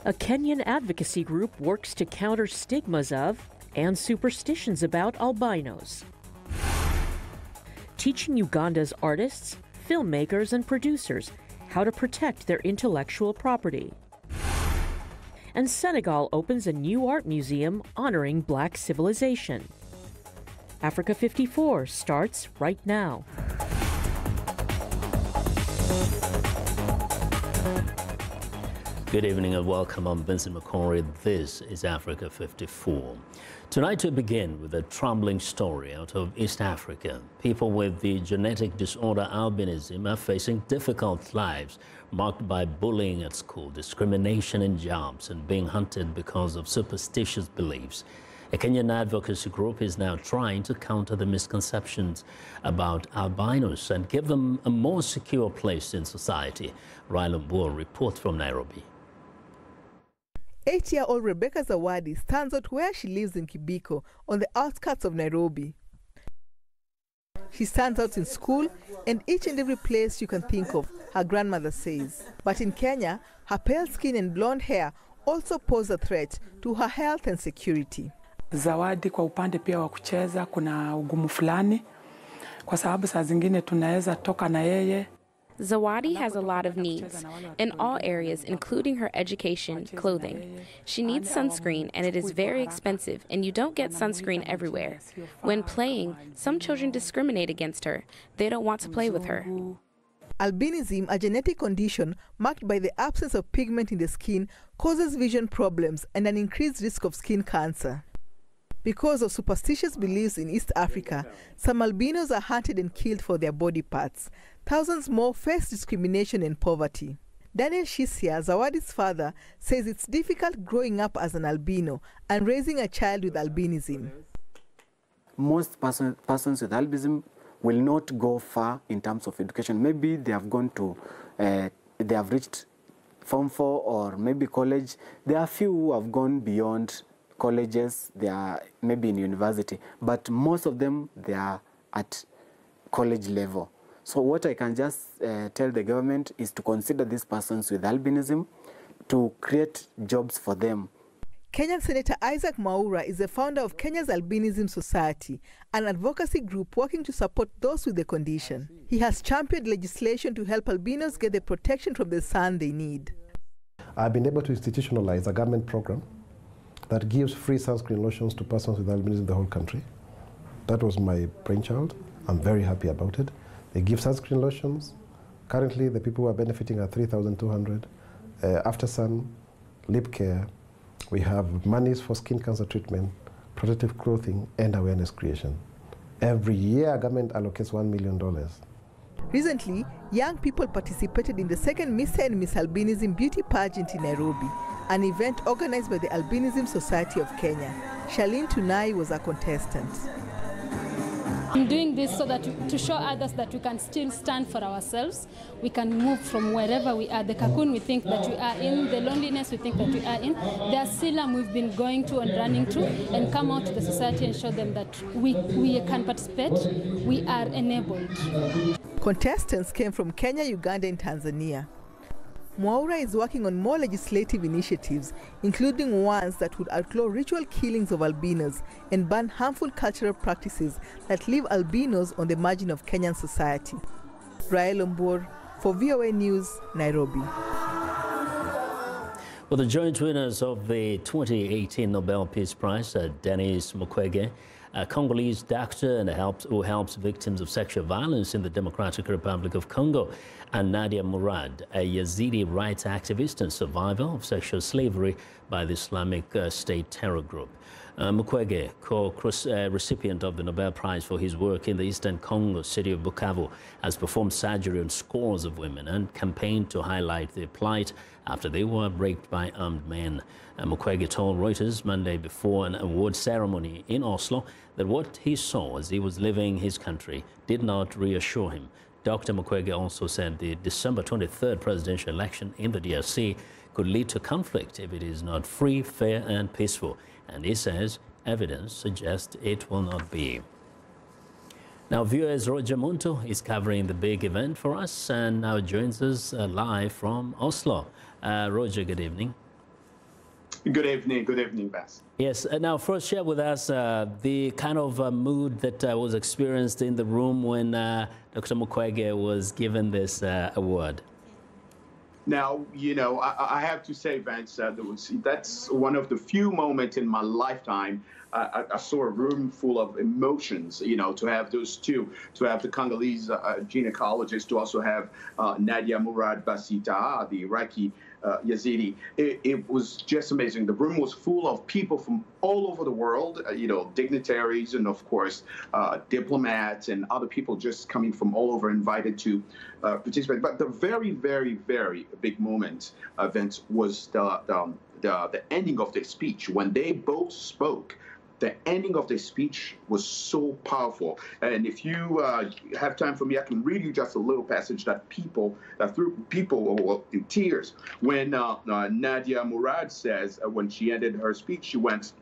A Kenyan advocacy group works to counter stigmas of and superstitions about albinos. Teaching Uganda's artists, filmmakers, and producers how to protect their intellectual property. And Senegal opens a new art museum honoring Black civilization. Africa 54 starts right now. Good evening and welcome. I'm Vincent McCory. This is Africa 54. Tonight we begin with a troubling story out of East Africa. People with the genetic disorder albinism are facing difficult lives marked by bullying at school, discrimination in jobs, and being hunted because of superstitious beliefs. A Kenyan advocacy group is now trying to counter the misconceptions about albinos and give them a more secure place in society. Raila Mbua reports from Nairobi. 8-year-old Rebecca Zawadi stands out where she lives in Kibiko, on the outskirts of Nairobi. She stands out in school and each and every place you can think of, her grandmother says. But in Kenya, her pale skin and blonde hair also pose a threat to her health and security. Zawadi kwa upande pia wa kucheza kuna ugumu fulani kwa sababu saa zingine tunaweza toka na yeye. Zawadi has a lot of needs in all areas, including her education, clothing. She needs sunscreen, and it is very expensive, and you don't get sunscreen everywhere. When playing, some children discriminate against her. They don't want to play with her. Albinism, a genetic condition marked by the absence of pigment in the skin, causes vision problems and an increased risk of skin cancer. Because of superstitious beliefs in East Africa, some albinos are hunted and killed for their body parts. Thousands more face discrimination and poverty. Daniel Shisia, Zawadi's father, says it's difficult growing up as an albino and raising a child with albinism. Most persons with albinism will not go far in terms of education. Maybe they have gone to, they have reached Form 4 or maybe college. There are few who have gone beyond colleges, they are maybe in university, but most of them, they are at college level. So what I can just tell the government is to consider these persons with albinism, to create jobs for them. Kenyan Senator Isaac Mwaura is the founder of Kenya's Albinism Society, an advocacy group working to support those with the condition. He has championed legislation to help albinos get the protection from the sun they need. I've been able to institutionalize a government program that gives free sunscreen lotions to persons with albinism in the whole country. That was my brainchild. I'm very happy about it. They give sunscreen lotions. Currently, the people who are benefiting are 3,200. After sun, lip care, we have monies for skin cancer treatment, protective clothing, and awareness creation. Every year, government allocates $1 million. Recently, young people participated in the second Mr. and Miss Albinism beauty pageant in Nairobi, an event organized by the Albinism Society of Kenya. Charlene Tunai was a contestant. I'm doing this so that to show others that we can still stand for ourselves. We can move from wherever we are. The cocoon we think that we are in, the loneliness we think that we are in, the asylum we've been going to and running to, and come out to the society and show them that we can participate, we are enabled. Contestants came from Kenya, Uganda, and Tanzania. Mwaura is working on more legislative initiatives, including ones that would outlaw ritual killings of albinos and ban harmful cultural practices that leave albinos on the margin of Kenyan society. Raila Mbua for VOA News, Nairobi. Well, the joint winners of the 2018 Nobel Peace Prize are Denis Mukwege, a Congolese doctor who helps victims of sexual violence in the Democratic Republic of Congo, and Nadia Murad, a Yazidi rights activist and survivor of sexual slavery by the Islamic State terror group. Mukwege, co-recipient of the Nobel Prize for his work in the eastern Congo city of Bukavu, has performed surgery on scores of women and campaigned to highlight their plight after they were raped by armed men. Mukwege told Reuters Monday before an award ceremony in Oslo that what he saw as he was leaving his country did not reassure him. Dr. Mukwege also said the December 23rd presidential election in the DRC could lead to conflict if it is not free, fair and peaceful. And he says evidence suggests it will not be. Now, viewers, Roger Monto is covering the big event for us and now joins us live from Oslo. Roger, good evening. Good evening, Bess. Yes, now first share with us the kind of mood that was experienced in the room when Dr. Mukwege was given this award. Now, you know, I have to say, Vance, that's one of the few moments in my lifetime I saw a room full of emotions, you know, to have those two, to have the Congolese gynecologist, to also have Nadia Murad Basita, the Iraqi Yazidi. It was just amazing. The room was full of people from all over the world, you know, dignitaries and, of course, diplomats and other people just coming from all over invited to participate. But the very, very, very big moment, Vince, was the ending of the speech. When they both spoke, the ending of the speech was so powerful. And if you have time for me, I can read you just a little passage that threw people in tears. When Nadia Murad says, when she ended her speech, she went,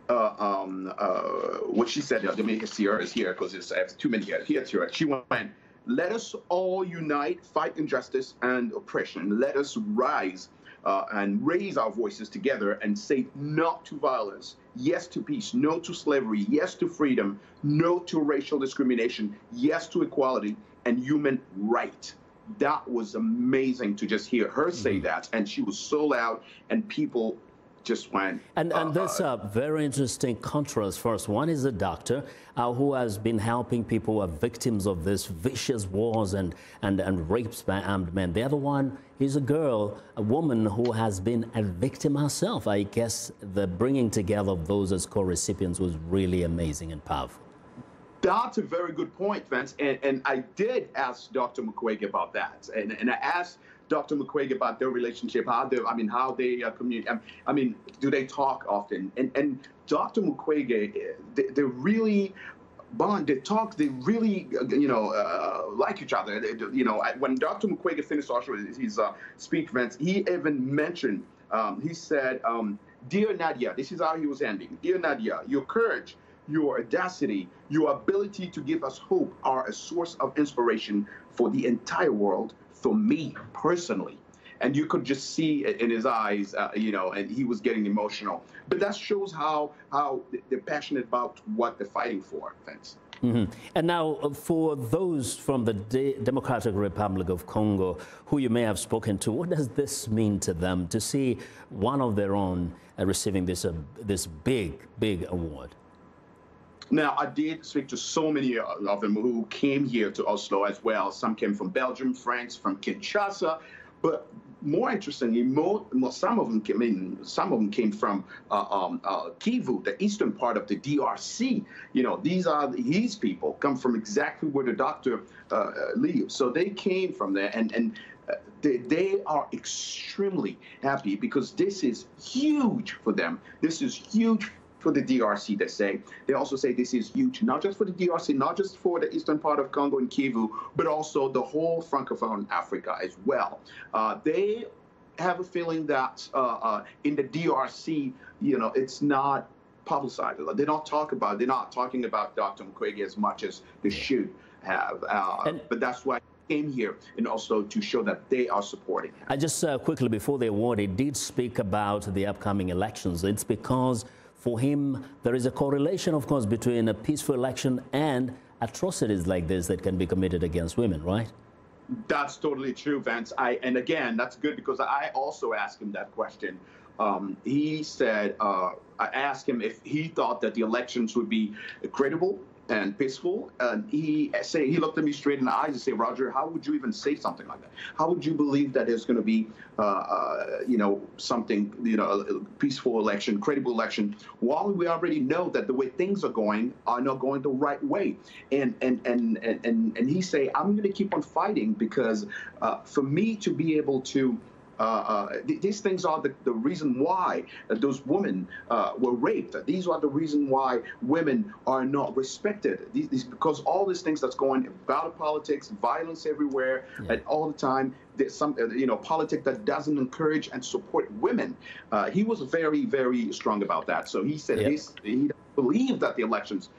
what she said, let me see her is here because I have too many here. She went, "Let us all unite, fight injustice and oppression. Let us rise and raise our voices together and say no to violence, yes to peace, no to slavery, yes to freedom, no to racial discrimination, yes to equality and human right." That was amazing to just hear her say that, and she was so loud, and people just went. And there's a very interesting contrast. First, one is a doctor who has been helping people who are victims of this vicious wars and rapes by armed men. The other one is a girl, a woman who has been a victim herself. I guess the bringing together of those as co-recipients was really amazing and powerful. That's a very good point, Vince. And I did ask Dr. Mukwege about that. And I asked Dr. Mukwege about their relationship, how they communicate. I mean, do they talk often? And Dr. Mukwege, they really bond. They talk. They really, you know, like each other. You know, when Dr. Mukwege finished also his speech, Vince, he even mentioned. He said, "Dear Nadia," this is how he was ending. "Dear Nadia, your courage, your audacity, your ability to give us hope are a source of inspiration for the entire world, for me personally." And you could just see it in his eyes, you know, and he was getting emotional. But that shows how they're passionate about what they're fighting for, Vince. And now, for those from the Democratic Republic of Congo who you may have spoken to, what does this mean to them to see one of their own receiving this big award? Now, I did speak to so many of them who came here to Oslo as well. Some came from Belgium, France, from Kinshasa. But more interestingly, some of them came from Kivu, the eastern part of the DRC. You know, these people come from exactly where the doctor lives. So they came from there, and they are extremely happy because this is huge for them. This is huge for the DRC, they say. They also say this is huge, not just for the DRC, not just for the eastern part of Congo and Kivu, but also the whole Francophone Africa as well. They have a feeling that in the DRC, you know, it's not publicized. They're not talking about Dr. Mukwege as much as they should have. But that's why I came here and also to show that they are supporting him. I just quickly, before the award, he did speak about the upcoming elections. It's because for him, there is a correlation, of course, between a peaceful election and atrocities like this that can be committed against women, right? That's totally true, Vance. And again, that's good because I also asked him that question. He said, I asked him if he thought that the elections would be credible and peaceful, and he looked at me straight in the eyes and said, "Roger, how would you even say something like that? How would you believe that there's going to be, you know, something, you know, a peaceful election, credible election, while we already know that the way things are not going the right way?" And he say, "I'm going to keep on fighting because for me to be able to." These things are the reason why those women were raped. These are the reason why women are not respected. Because all these things that's going about politics, violence everywhere, and all the time. There's some, you know, politics that doesn't encourage and support women. He was very, very strong about that. So he said he believe that the elections,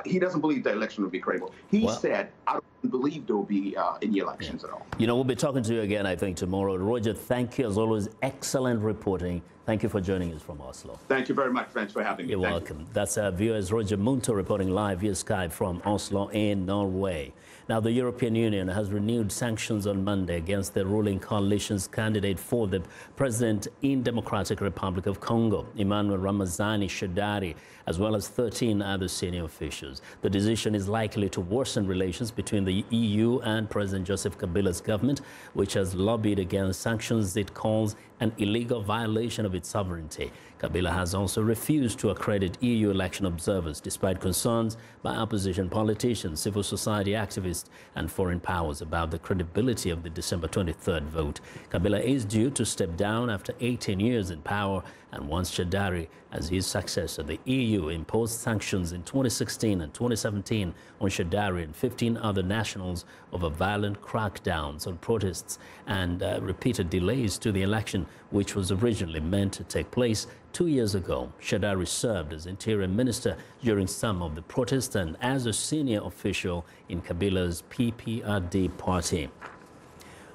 he doesn't believe the election will be credible. He said, I don't believe there will be any elections at all. You know, we'll be talking to you again, I think, tomorrow. Roger, thank you as always. Excellent reporting. Thank you for joining us from Oslo. Thank you very much. Thanks for having me. You're welcome. That's our viewers, Roger Munter, reporting live via Skype from Oslo in Norway. Now, the European Union has renewed sanctions on Monday against the ruling coalition's candidate for the president in Democratic Republic of Congo, Emmanuel Ramazani Shadary, as well as 13 other senior officials. The decision is likely to worsen relations between the EU and President Joseph Kabila's government, which has lobbied against sanctions it calls an illegal violation of its sovereignty. Kabila has also refused to accredit EU election observers, despite concerns by opposition politicians, civil society activists, and foreign powers about the credibility of the December 23rd vote. Kabila is due to step down after 18 years in power and wants Shadary as his successor. The EU imposed sanctions in 2016 and 2017 on Shadary and 15 other nationals over violent crackdowns on protests and repeated delays to the election, which was originally meant to take place 2 years ago. Shadary served as interior minister during some of the protests and as a senior official in Kabila's PPRD party.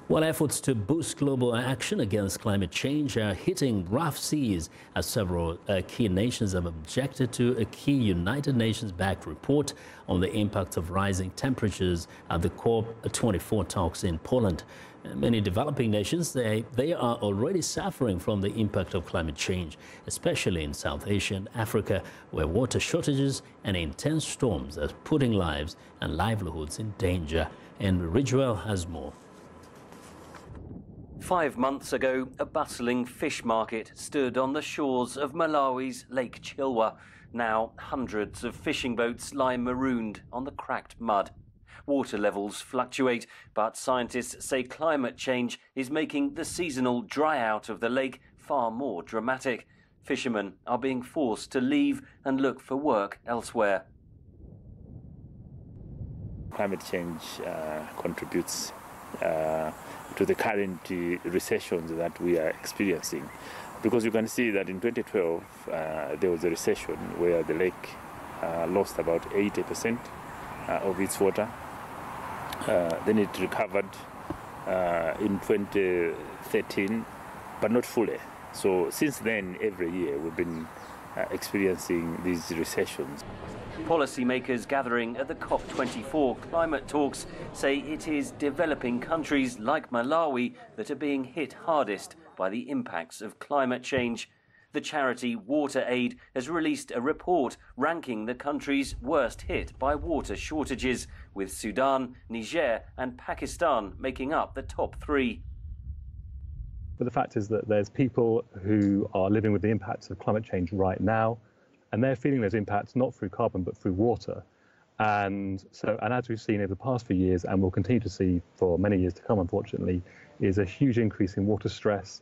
While efforts to boost global action against climate change are hitting rough seas, as several key nations have objected to a key United Nations-backed report on the impact of rising temperatures at the COP24 talks in Poland. Many developing nations, they are already suffering from the impact of climate change, especially in South Asia and Africa, where water shortages and intense storms are putting lives and livelihoods in danger. And Ridgewell has more. 5 months ago, a bustling fish market stood on the shores of Malawi's Lake Chilwa. Now, hundreds of fishing boats lie marooned on the cracked mud. Water levels fluctuate, but scientists say climate change is making the seasonal dry out of the lake far more dramatic. Fishermen are being forced to leave and look for work elsewhere. Climate change contributes to the current recessions that we are experiencing. Because you can see that in 2012, there was a recession where the lake lost about 80% of its water. Then it recovered in 2013, but not fully. So since then, every year, we've been experiencing these recessions. Policymakers gathering at the COP24 climate talks say it is developing countries like Malawi that are being hit hardest by the impacts of climate change. The charity WaterAid has released a report ranking the countries worst hit by water shortages, with Sudan, Niger and Pakistan making up the top 3. But the fact is that there's people who are living with the impacts of climate change right now, and they're feeling those impacts not through carbon but through water. And as we've seen over the past few years, and will continue to see for many years to come, unfortunately, is a huge increase in water stress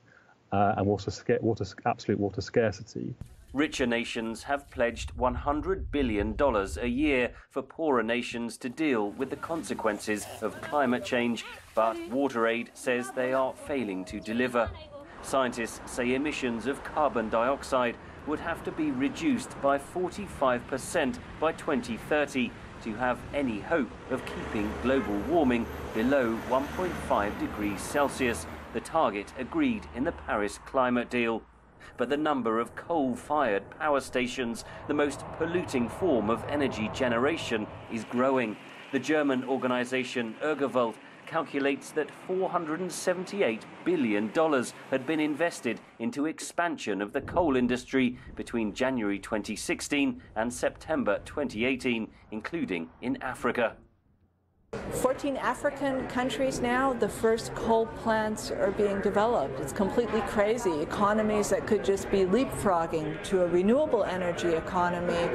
and absolute water scarcity. Richer nations have pledged $100 billion a year for poorer nations to deal with the consequences of climate change, but WaterAid says they are failing to deliver. Scientists say emissions of carbon dioxide would have to be reduced by 45% by 2030 to have any hope of keeping global warming below 1.5 degrees Celsius, the target agreed in the Paris climate deal. But the number of coal-fired power stations, the most polluting form of energy generation, is growing. The German organisation Urgewald calculates that $478 billion had been invested into expansion of the coal industry between January 2016 and September 2018, including in Africa. 14 African countries now, the first coal plants are being developed. It's completely crazy. Economies that could just be leapfrogging to a renewable energy economy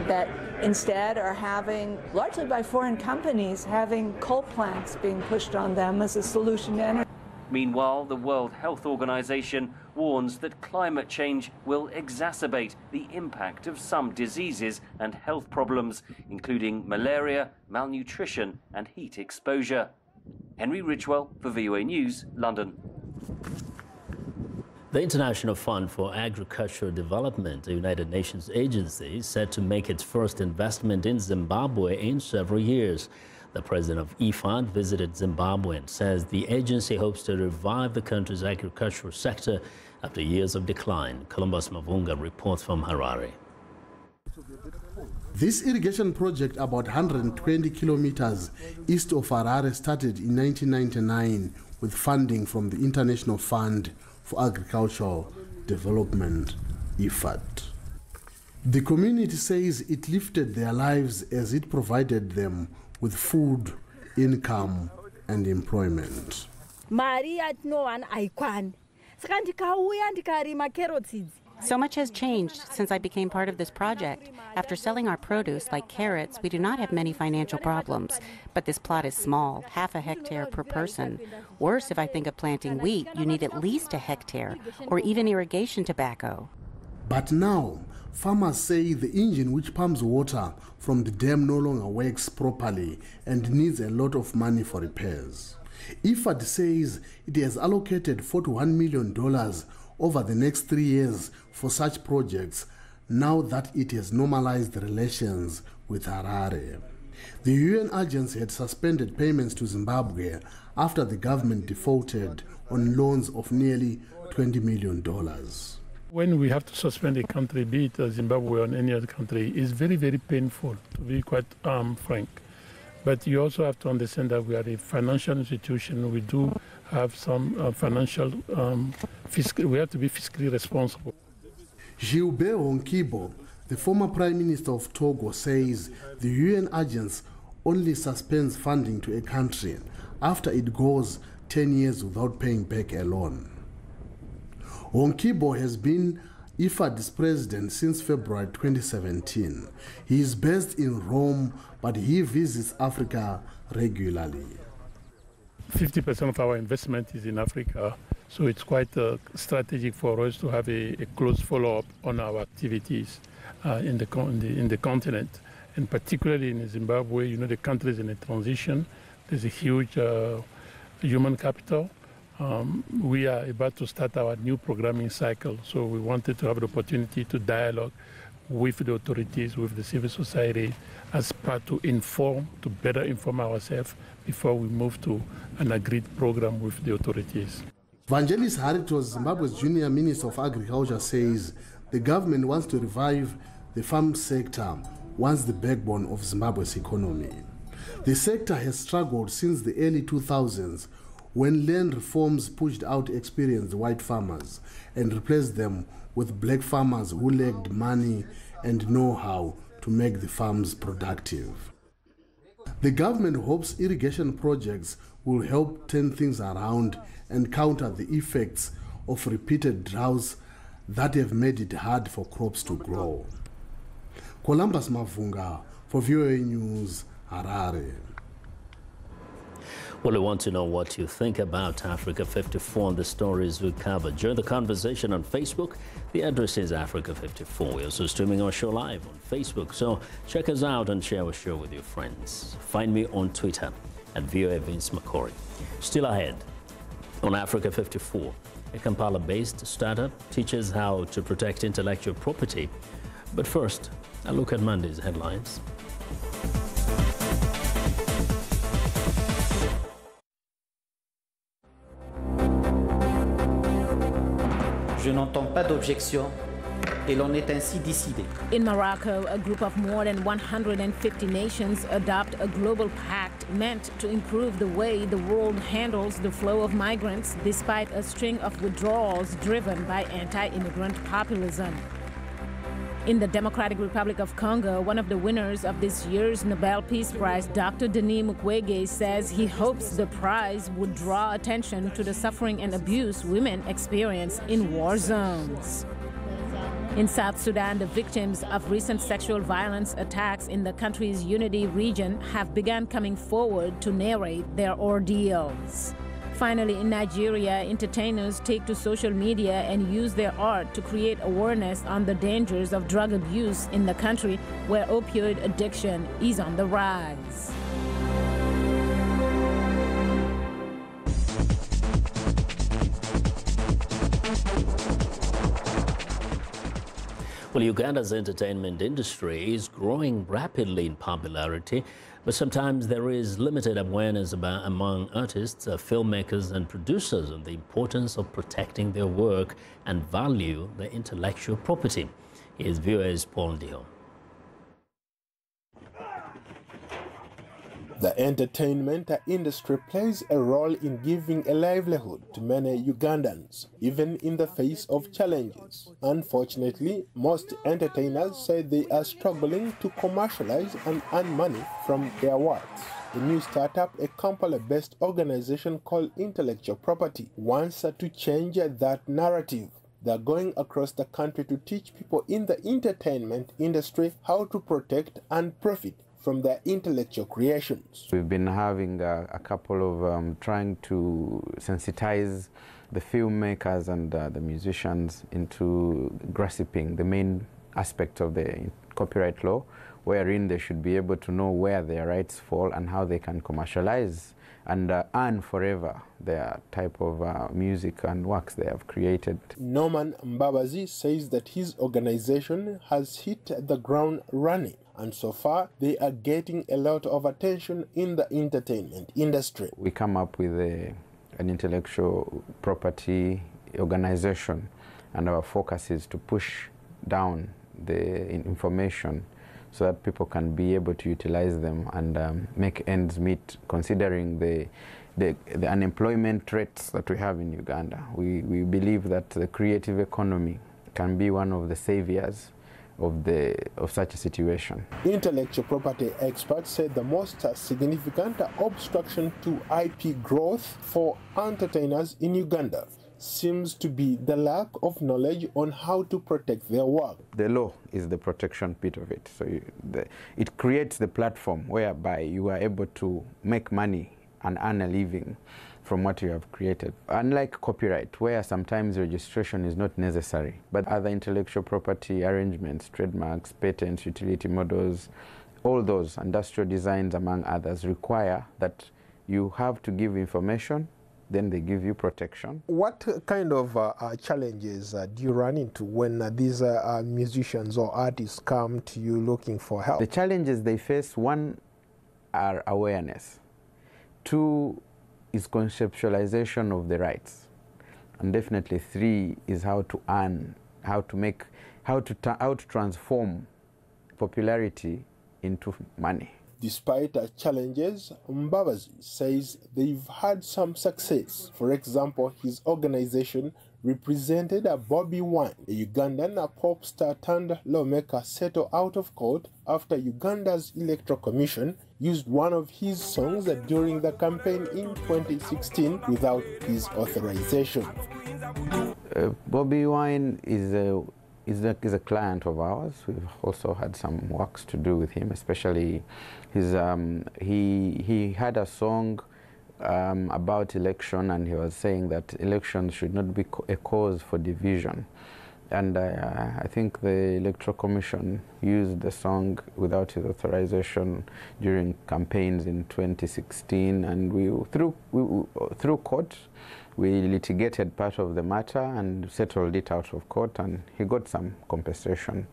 that instead are having, largely by foreign companies, having coal plants being pushed on them as a solution to energy. Meanwhile, the World Health Organization warns that climate change will exacerbate the impact of some diseases and health problems, including malaria, malnutrition and heat exposure. Henry Ridgewell for VOA News, London. The International Fund for Agricultural Development, a United Nations agency, is set to make its first investment in Zimbabwe in several years. The president of IFAD visited Zimbabwe and says the agency hopes to revive the country's agricultural sector after years of decline. Columbus Mavunga reports from Harare. This irrigation project, about 120 kilometers east of Harare, started in 1999 with funding from the International Fund for Agricultural Development, IFAD. The community says it lifted their lives as it provided them with food, income, and employment. So much has changed since I became part of this project. After selling our produce, like carrots, we do not have many financial problems. But this plot is small, half a hectare per person. Worse, if I think of planting wheat, you need at least a hectare, or even irrigation tobacco. But now, farmers say the engine which pumps water from the dam no longer works properly and needs a lot of money for repairs. IFAD says it has allocated $41 million over the next 3 years for such projects, now that it has normalized relations with Harare. The UN agency had suspended payments to Zimbabwe after the government defaulted on loans of nearly $20 million. When we have to suspend a country, be it Zimbabwe or any other country, it's very, very painful, to be quite frank. But you also have to understand that we are a financial institution. We do have some we have to be fiscally responsible. Gilbert Onkibo, the former Prime Minister of Togo, says the UN agency only suspends funding to a country after it goes 10 years without paying back a loan. Onkibo has been IFAD's president since February 2017. He is based in Rome, but he visits Africa regularly. 50% of our investment is in Africa, so it's quite strategic for us to have a close follow-up on our activities in the continent, and particularly in Zimbabwe. You know, the country is in a transition. There's a huge human capital. We are about to start our new programming cycle, so we wanted to have the opportunity to dialogue with the authorities, with the civil society, as part to better inform ourselves before we move to an agreed program with the authorities. Vangelis Haritos, Zimbabwe's junior minister of agriculture, says the government wants to revive the farm sector, once the backbone of Zimbabwe's economy. The sector has struggled since the early 2000s, when land reforms pushed out experienced white farmers and replaced them with black farmers who lacked money and know-how to make the farms productive. The government hopes irrigation projects will help turn things around and counter the effects of repeated droughts that have made it hard for crops to grow. Columbus Mavunga for VOA News, Harare. Well, we want to know what you think about Africa 54 and the stories we covered. Join the conversation on Facebook. The address is Africa 54. We're also streaming our show live on Facebook, so check us out and share our show with your friends. Find me on Twitter at VOA Vince McCory. Still ahead on Africa 54, a Kampala-based startup teaches how to protect intellectual property. But first, a look at Monday's headlines. Je n'entends pas d'objection et l'on est ainsi décidé. In Morocco, a group of more than 150 nations adopt a global pact meant to improve the way the world handles the flow of migrants despite a string of withdrawals driven by anti-immigrant populism. In the Democratic Republic of Congo, one of the winners of this year's Nobel Peace Prize, Dr. Denis Mukwege, says he hopes the prize would draw attention to the suffering and abuse women experience in war zones. In South Sudan, the victims of recent sexual violence attacks in the country's Unity region have begun coming forward to narrate their ordeals. Finally, in Nigeria, entertainers take to social media and use their art to create awareness on the dangers of drug abuse in the country where opioid addiction is on the rise. Well, Uganda's entertainment industry is growing rapidly in popularity, but sometimes there is limited awareness among artists, filmmakers and producers on the importance of protecting their work and value their intellectual property. Here's VOA's Paul Ndiho. The entertainment industry plays a role in giving a livelihood to many Ugandans, even in the face of challenges. Unfortunately, most entertainers say they are struggling to commercialize and earn money from their works. The new startup, a Kampala-based organization called Intellectual Property, wants to change that narrative. They are going across the country to teach people in the entertainment industry how to protect and profit from their intellectual creations. We've been having a couple of trying to sensitize the filmmakers and the musicians into grasping the main aspect of the copyright law, wherein they should be able to know where their rights fall and how they can commercialize and earn forever their type of music and works they have created. Norman Mbabazi says that his organization has hit the ground running, and so far they are getting a lot of attention in the entertainment industry. We come up with an intellectual property organization, and our focus is to push down the information so that people can be able to utilize them and make ends meet, considering the unemployment rates that we have in Uganda. We believe that the creative economy can be one of the saviors of such a situation. Intellectual property experts say the most significant obstruction to IP growth for entertainers in Uganda seems to be the lack of knowledge on how to protect their work. The law is the protection bit of it. So it creates the platform whereby you are able to make money and earn a living from what you have created. Unlike copyright, where sometimes registration is not necessary, but other intellectual property arrangements, trademarks, patents, utility models, all those industrial designs, among others, require that you have to give information, then they give you protection. What kind of challenges do you run into when these musicians or artists come to you looking for help? The challenges they face, one, are awareness. Two is conceptualization of the rights. And definitely three is how to earn, how to transform popularity into money. Despite challenges, Mbabazi says they've had some success. For example, his organization represented Bobby Wine, a Ugandan pop star turned lawmaker, settled out of court after Uganda's Electoral Commission used one of his songs during the campaign in 2016 without his authorization. Bobby Wine is a client of ours. We've also had some works to do with him, especially he had a song about election, and he was saying that elections should not be a cause for division. And I think the Electoral Commission used the song without his authorization during campaigns in 2016, and through court, we litigated part of the matter and settled it out of court, and he got some compensation.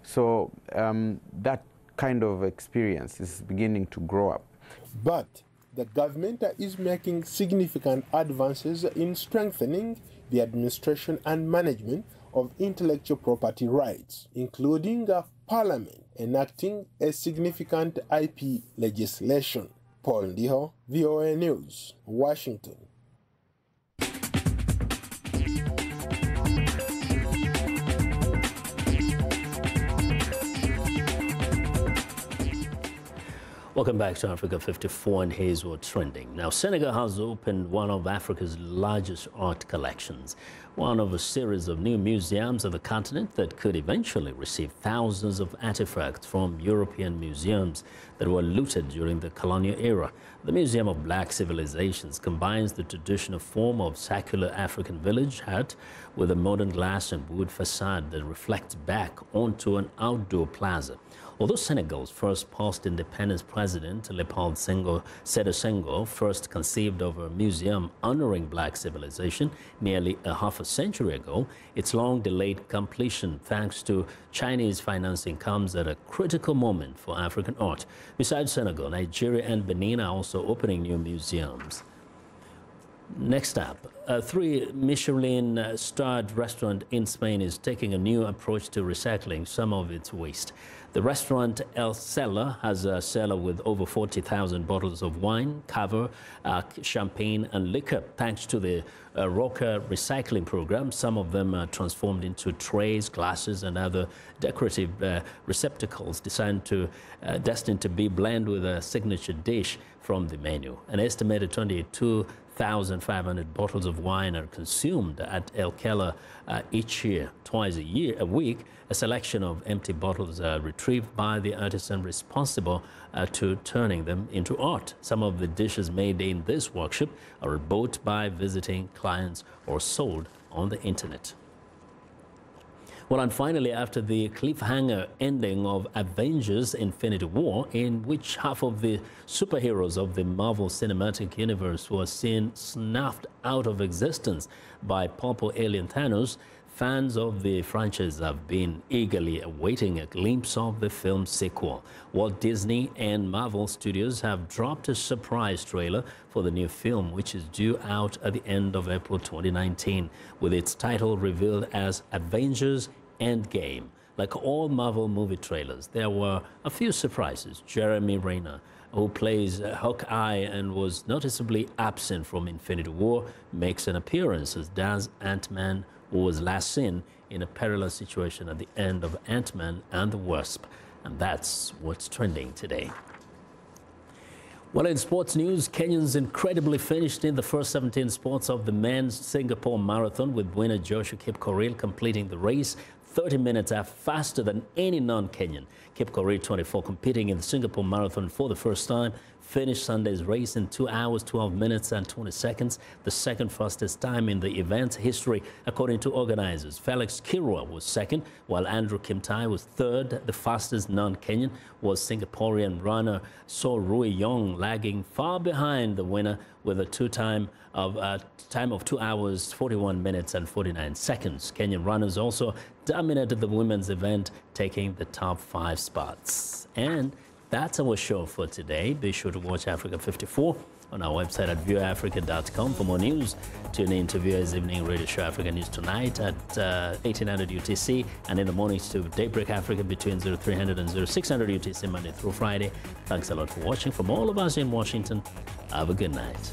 So that kind of experience is beginning to grow up. But the government is making significant advances in strengthening the administration and management of intellectual property rights, including Parliament enacting a significant IP legislation. Paul Ndiho, VOA News, Washington. Welcome back to Africa 54, and here's what's trending. Now, Senegal has opened one of Africa's largest art collections, one of a series of new museums on the continent that could eventually receive thousands of artifacts from European museums that were looted during the colonial era. The Museum of Black Civilizations combines the traditional form of secular African village hut with a modern glass and wood facade that reflects back onto an outdoor plaza. Although Senegal's first post-independence president, Léopold Sédar Senghor, first conceived of a museum honoring black civilization nearly a half a century ago, its long-delayed completion, thanks to Chinese financing, comes at a critical moment for African art. Besides Senegal, Nigeria and Benin are also opening new museums. Next up, a 3 Michelin-starred restaurant in Spain is taking a new approach to recycling some of its waste. The restaurant El Cellar has a cellar with over 40,000 bottles of wine, cava, champagne and liquor. Thanks to the Roca recycling program, some of them are transformed into trays, glasses and other decorative receptacles destined to be blended with a signature dish from the menu. An estimated 22,500 bottles of wine are consumed at El Cellar each year. Twice a week, a selection of empty bottles are retrieved by the artisan responsible to turning them into art. Some of the dishes made in this workshop are bought by visiting clients or sold on the internet. Well, and finally, after the cliffhanger ending of Avengers: Infinity War, in which half of the superheroes of the Marvel Cinematic Universe were seen snuffed out of existence by purple alien Thanos, fans of the franchise have been eagerly awaiting a glimpse of the film's sequel. Walt Disney and Marvel Studios have dropped a surprise trailer for the new film, which is due out at the end of April 2019, with its title revealed as Avengers: Endgame. Like all Marvel movie trailers, there were a few surprises. Jeremy Renner, who plays Hawkeye and was noticeably absent from Infinity War, makes an appearance, as does Ant-Man, who was last seen in a perilous situation at the end of Ant-Man and the Wasp. And that's what's trending today. Well, in sports news, Kenyans incredibly finished in the first 17 spots of the men's Singapore Marathon, with winner Joshua Kipkorir completing the race 30 minutes faster than any non-Kenyan. Kipkorir, 24, competing in the Singapore Marathon for the first time, finished Sunday's race in 2 hours, 12 minutes and 20 seconds, the second fastest time in the event's history, according to organizers. Felix Kirwa was second, while Andrew Kimtai was third. The fastest non-Kenyan was Singaporean runner So Rui Yong, lagging far behind the winner with a time of 2 hours, 41 minutes and 49 seconds. Kenyan runners also dominated the women's event, taking the top 5 spots. And that's our show for today. Be sure to watch Africa 54 on our website at viewafrica.com for more news. Tune in to Viewers Evening Radio Show Africa News tonight at 1800 UTC, and in the mornings to Daybreak Africa between 0300 and 0600 UTC, Monday through Friday. Thanks a lot for watching. From all of us in Washington, have a good night.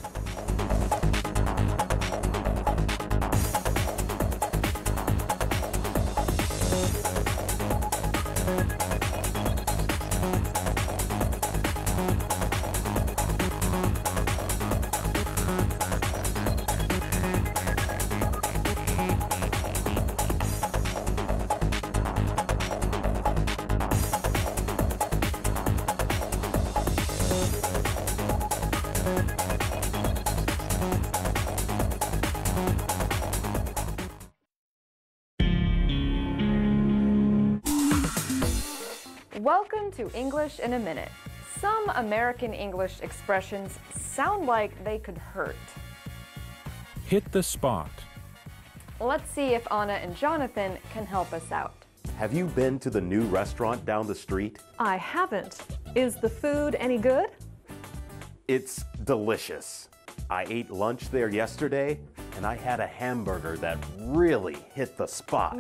Welcome to English in a Minute. Some American English expressions sound like they could hurt. Hit the spot. Let's see if Anna and Jonathan can help us out. Have you been to the new restaurant down the street? I haven't. Is the food any good? It's delicious. I ate lunch there yesterday, and I had a hamburger that really hit the spot.